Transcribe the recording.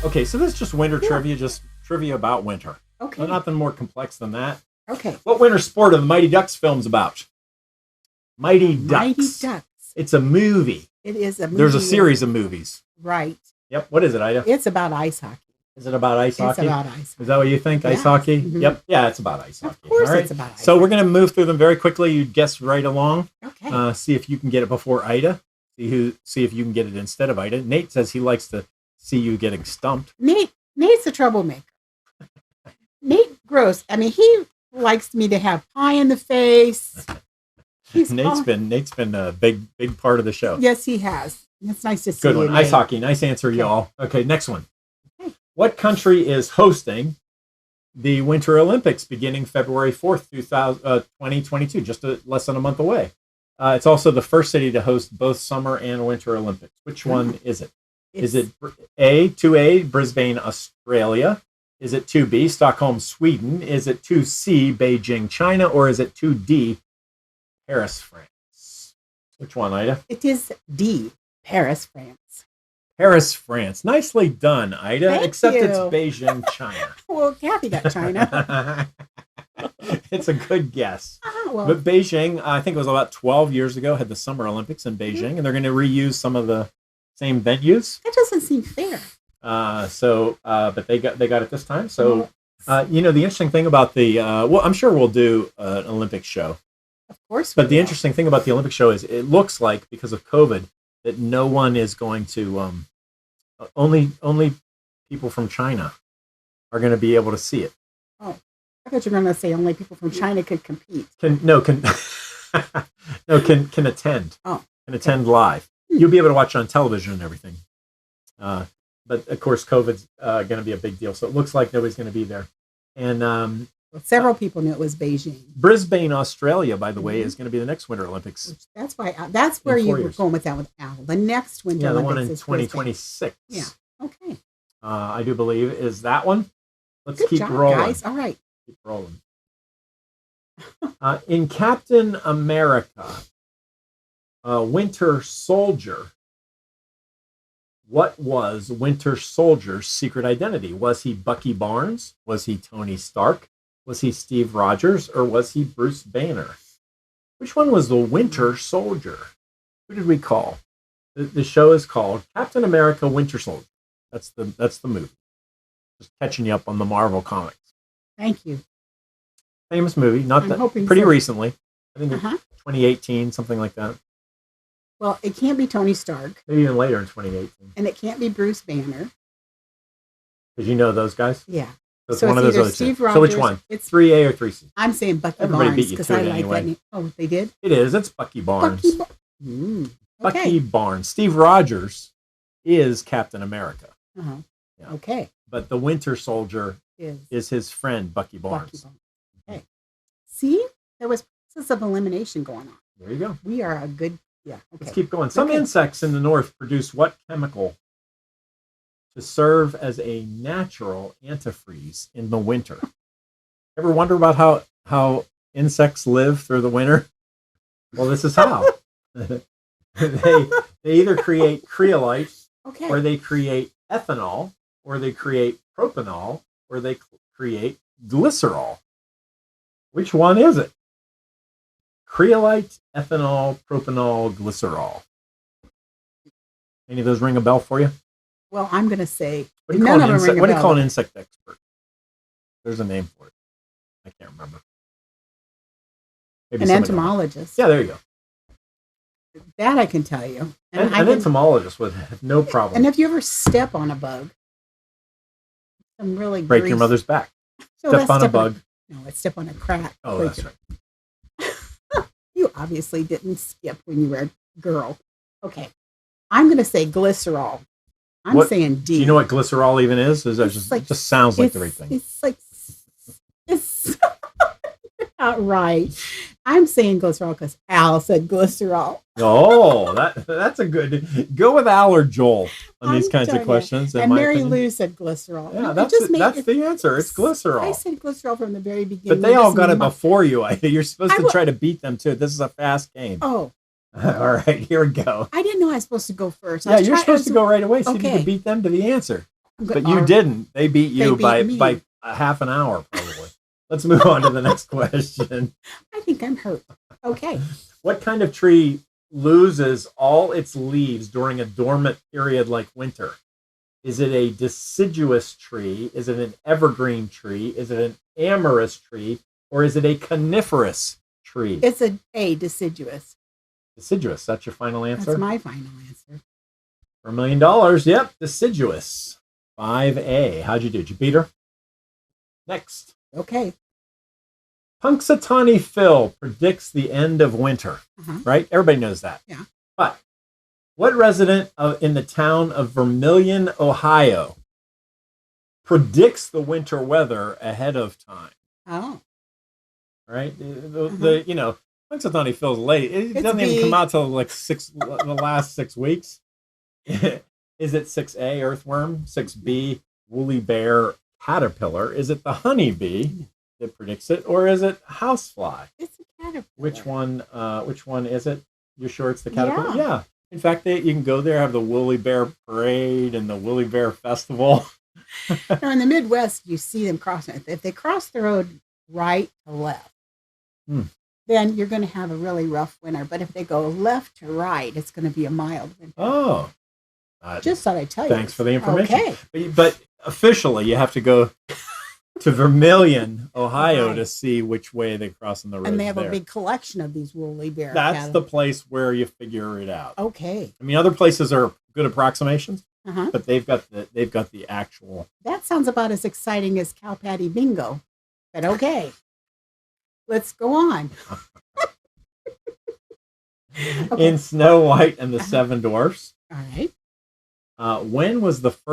Okay, so this is just winter trivia, just trivia about winter. Okay. So nothing more complex than that. Okay. What winter sport are the Mighty Ducks films about? Mighty Ducks. Mighty Ducks. It's a movie. It is a movie. There's a series of movies. Right. Yep. What is it, Ida? It's about ice hockey. Is it about ice hockey? It's about ice hockey. Is that what you think? Ice hockey? Mm-hmm. Yep. Yeah, it's about ice hockey. Of course All right. it's about ice So hockey. we're going to move through them very quickly. You guess right along. Okay. See if you can get it before Ida. See if you can get it instead of Ida. Nate says he likes to see you getting stumped. Nate's a troublemaker. Nate gross. I mean, he likes me to have pie in the face. Nate's been a big part of the show. Yes, he has. It's nice to see Good you, one. Ice Nate. hockey. Nice answer, y'all. Okay, next one. What country is hosting the Winter Olympics beginning February 4th, 2022, just less than a month away? It's also the first city to host both Summer and Winter Olympics. Which one is it? Is it 2A, Brisbane, Australia? Is it 2B, Stockholm, Sweden? Is it 2C, Beijing, China? Or is it 2D, Paris, France? Which one, Ida? It is D, Paris, France. Paris, France. Nicely done, Ida. Thank Except you. it's Beijing, China. Well, Kathy got China. It's a good guess. Well, But Beijing, I think it was about 12 years ago, had the Summer Olympics in Beijing, and they're going to reuse some of the same venues. that doesn't seem fair. But they got it this time. So, the interesting thing about I'm sure we'll do an Olympic show. Of course. But the interesting thing about the Olympic show is it looks like, because of COVID, that no one is going to, only people from China are going to be able to see it. Oh, I thought you were going to say only people from China could compete. Can attend. Oh, can attend live. You'll be able to watch it on television and everything. But of course, COVID's going to be a big deal. So it looks like nobody's going to be there. And well, several people knew it was Beijing. Brisbane, Australia, by the way, is going to be the next Winter Olympics. That's why. That's where you were going with that with Al. The next Winter the Olympics one in is 2026. Yeah. Okay. I do believe is that one. Let's Good keep job, rolling. guys. All right. Keep rolling. In Captain America, Winter Soldier, what was Winter Soldier's secret identity? Was he Bucky Barnes? Was he Tony Stark? Was he Steve Rogers? Or was he Bruce Banner? Which one was the Winter Soldier? Who did we call? The show is called Captain America Winter Soldier. That's the movie. Just catching you up on the Marvel comics. Thank you. Famous movie, pretty recently. I think 2018, something like that. Well, it can't be Tony Stark. Maybe even later in 2018. And it can't be Bruce Banner. Because you know those guys? Yeah. So it's one of those other Steve two. Rogers, So which one? It's 3A or 3C? I'm saying Bucky Everybody Barnes beat you because to I it like anyway. that name. Oh, they did? It is. It's Bucky Barnes. Okay. Bucky Barnes. Steve Rogers is Captain America. Uh-huh. Yeah. Okay. But the Winter Soldier is his friend, Bucky Barnes. Okay. See? There was process of elimination going on. There you go. We are a good, okay. Let's keep going. Some insects in the north produce what chemical to serve as a natural antifreeze in the winter? Ever wonder about how insects live through the winter? Well, this is how. They either create creolite, or they create ethanol, or they create propanol, or they create glycerol. Which one is it? Creolite, ethanol, propanol, glycerol. Any of those ring a bell for you? Well, I'm going to say What do you call an insect expert? There's a name for it. I can't remember. Maybe an entomologist. Yeah, there you go. That I can tell you. And an entomologist would have no problem. And if you ever step on a bug, some really break your mother's back. So step on a bug. No, it's step on a crack. Oh, that's right. You obviously didn't skip when you were a girl. Okay. I'm going to say glycerol. I'm saying D. Do you know what glycerol even is? It just sounds like the right thing. It's not right. I'm saying glycerol because Al said glycerol. Oh, that's a good. Go with Al or Joel on these kinds of questions. And Mary Lou said glycerol. Yeah, that's the answer. It's glycerol. I said glycerol from the very beginning. But they all got it before you. You're supposed to try to beat them too. This is a fast game. Oh. All right, here we go. I didn't know I was supposed to go first. Yeah, you're supposed to go right away so you can beat them to the answer. But you didn't. They beat you They beat by me. a half an hour, probably. Let's move on to the next question. I think I'm hurt. Okay. What kind of tree loses all its leaves during a dormant period like winter? Is it a deciduous tree? Is it an evergreen tree? Is it an amorous tree? Or is it a coniferous tree? It's a deciduous. Deciduous. That's your final answer? That's my final answer. For $1 million, yep, deciduous. 5A. How'd you do? Did you beat her? Next. Okay. Punxsutawney Phil predicts the end of winter, right? Everybody knows that. Yeah. But what resident in the town of Vermilion, Ohio, predicts the winter weather ahead of time? Oh. Right? Punxsutawney Phil's late. It doesn't even come out till like the last 6 weeks. Is it 6A, earthworm? 6B, woolly bear, caterpillar? Is it the honeybee that predicts it, or is it housefly? It's a caterpillar. Which one is it? You're sure it's the caterpillar? Yeah. In fact, you can go there, have the woolly bear parade and the woolly bear festival. Now, in the Midwest, you see them crossing. If they cross the road right to left, then you're going to have a really rough winter. But if they go left to right, it's going to be a mild winter. Oh. Just thought I'd tell you. Thanks for the information. Okay. But officially, you have to go to Vermilion, Ohio, to see which way they cross on the road. And they have a big collection of these woolly bear. That's the place where you figure it out. Okay. I mean, other places are good approximations, but they've got the actual. That sounds about as exciting as Cow Patty Bingo. But okay, let's go on. In Snow White and the Seven Dwarfs. All right. When was the first